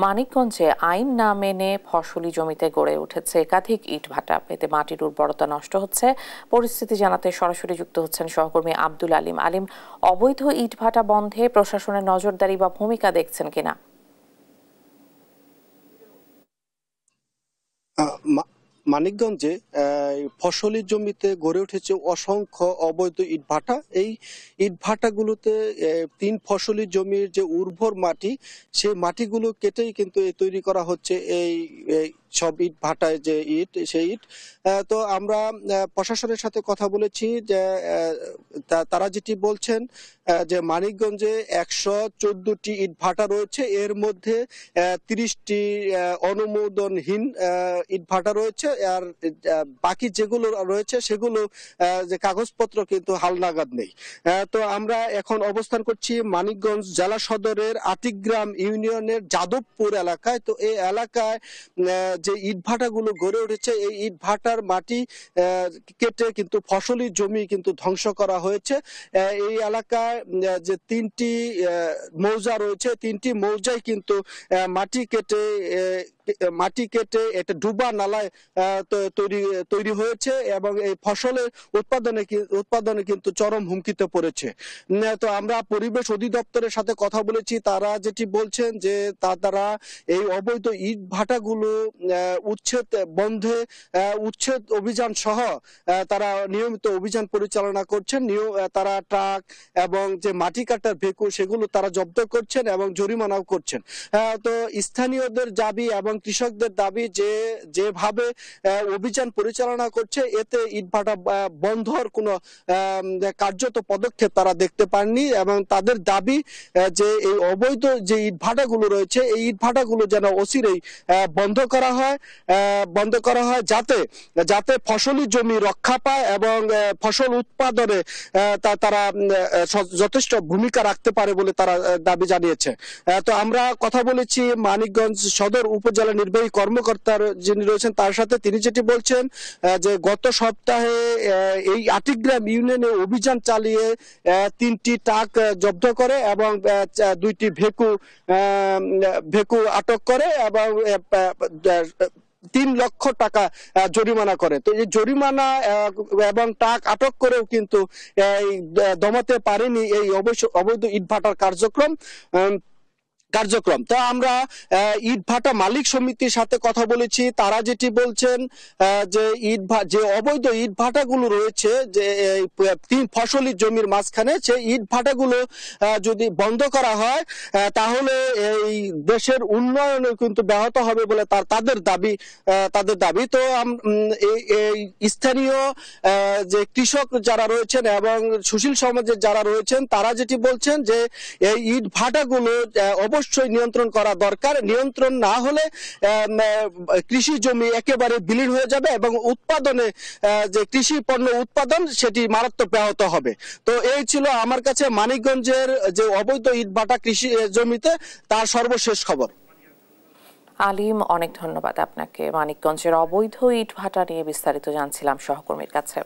মানিকগঞ্জে আইন না মেনে ফসলি জমিতে গড়ে উঠেছে একাধিক ইটভাটা। এতে মাটির উর্বরতা নষ্ট হচ্ছে। পরিস্থিতি জানাতে সরাসরি যুক্ত হচ্ছেন সহকর্মী আব্দুল আলিম। আলিম, অবৈধ ইটভাটা বন্ধে প্রশাসনের নজরদারি বা ভূমিকা দেখছেন কিনা? মানিকগঞ্জে ফসলি জমিতে গড়ে উঠেছে অসংখ্য অবৈধ ইটভাটা। এই ইটভাটাগুলোতে 3 ফসলি জমির যে উর্বর মাটি, সেই মাটিগুলো কেটেই কিন্তু তৈরি করা হচ্ছে এই সব ইট ভাটায় যে ইট, সেই ইট। তো আমরা প্রশাসনের সাথে কথা বলেছি যে তারা যেটি বলছেন যে মানিকগঞ্জে 114টি ইট ভাটা রয়েছে, এর মধ্যে 30টি অনুমোদনহীন ইট ভাটা রয়েছে, আর বাকি যেগুলো রয়েছে সেগুলো যে কাগজপত্র কিন্তু হালনাগাদ নেই। তো আমরা এখন অবস্থান করছি মানিকগঞ্জ জেলা সদরের আটিগ্রাম ইউনিয়নের যাদবপুর এলাকায়। তো এই এলাকায় যে ইটভাটাগুলো গড়ে উঠেছে, এই ইটভাটার মাটি কেটে কিন্তু ফসলি জমি কিন্তু ধ্বংস করা হয়েছে। এই এলাকায় যে 3টি মৌজা রয়েছে, 3টি মৌজায় কিন্তু মাটি কেটে এটা ডুবা নালায় তৈরি হয়েছে এবং এই ফসলের উৎপাদনে কিন্তু চরম হুমকিতে পড়েছে। তো আমরা পরিবেশ অধিদপ্তরের সাথে কথা বলেছি, তারা যেটি বলছেন যে তারা এই অবৈধ ইট ভাটাগুলো উচ্ছেদ অভিযান সহ তারা নিয়মিত অভিযান পরিচালনা করছেন। তারা ট্রাক এবং যে মাটি কাটার ভেকু সেগুলো তারা জব্দ করছেন এবং জরিমানাও করছেন। তো স্থানীয়দের দাবি এবং কৃষকদের দাবি যে যেভাবে অভিযান পরিচালনা করছে, এতে ইটভাটা বন্ধর কোনো কার্যত পদক্ষেপ তারা দেখতে পাননি এবং তাদের দাবি যে এই অবৈধ যে ইটভাটাগুলো রয়েছে, এই ইটভাটাগুলো যেন অচিরেই বন্ধ করা হয় যাতে ফসলি জমি রক্ষা পায় এবং ফসল উৎপাদনে তারা যথেষ্ট ভূমিকা রাখতে পারে বলে তারা দাবি জানিয়েছে। তো আমরা কথা বলেছি মানিকগঞ্জ সদর উপজেলা নির্বাহী কর্মকর্তার যিনি রয়েছেন তার সাথে। তিনি যেটি বলছেন যে গত সপ্তাহে এই আটিগ্রাম ইউনিয়নে অভিযান চালিয়ে 3টি ট্রাক জব্দ করে এবং 2টি ভেকু আটক করে এবং 3 লক্ষ টাকা জরিমানা করে। তো এই জরিমানা এবং ট্রাক আটক করেও কিন্তু দমাতে পারেনি এই অবৈধ ইটভাটার কার্যক্রম। তো আমরা ইটভাটা মালিক সমিতির সাথে কথা বলেছি, তারা যেটি বলছেন যে অবৈধ ইটভাটাগুলো রয়েছে যে 3 ফসলি জমির মাঝখানে, সেই ইটভাটাগুলো যদি বন্ধ করা হয় তাহলে এই দেশের উন্নয়নে কিন্তু ব্যাহত হবে বলে তাদের দাবি। তো এই স্থানীয় যে কৃষক যারা রয়েছেন এবং সুশীল সমাজের যারা রয়েছেন, তারা যেটি বলছেন যে এই ইটভাটাগুলো অবশ্যই নিয়ন্ত্রণ করা দরকার। নিয়ন্ত্রণ না হলে কৃষি জমি একেবারে বিলীন হয়ে যাবে এবং উৎপাদনে যে কৃষি পণ্য উৎপাদন সেটি মারাত্মক ব্যাহত হবে। তো এই ছিল আমার কাছে মানিকগঞ্জের যে অবৈধ ইটভাটা কৃষি জমিতে তার সর্বশেষ খবর। আলিম, অনেক ধন্যবাদ আপনাকে। মানিকগঞ্জের অবৈধ ইটভাটা নিয়ে বিস্তারিত জানছিলাম সহকর্মীর কাছে।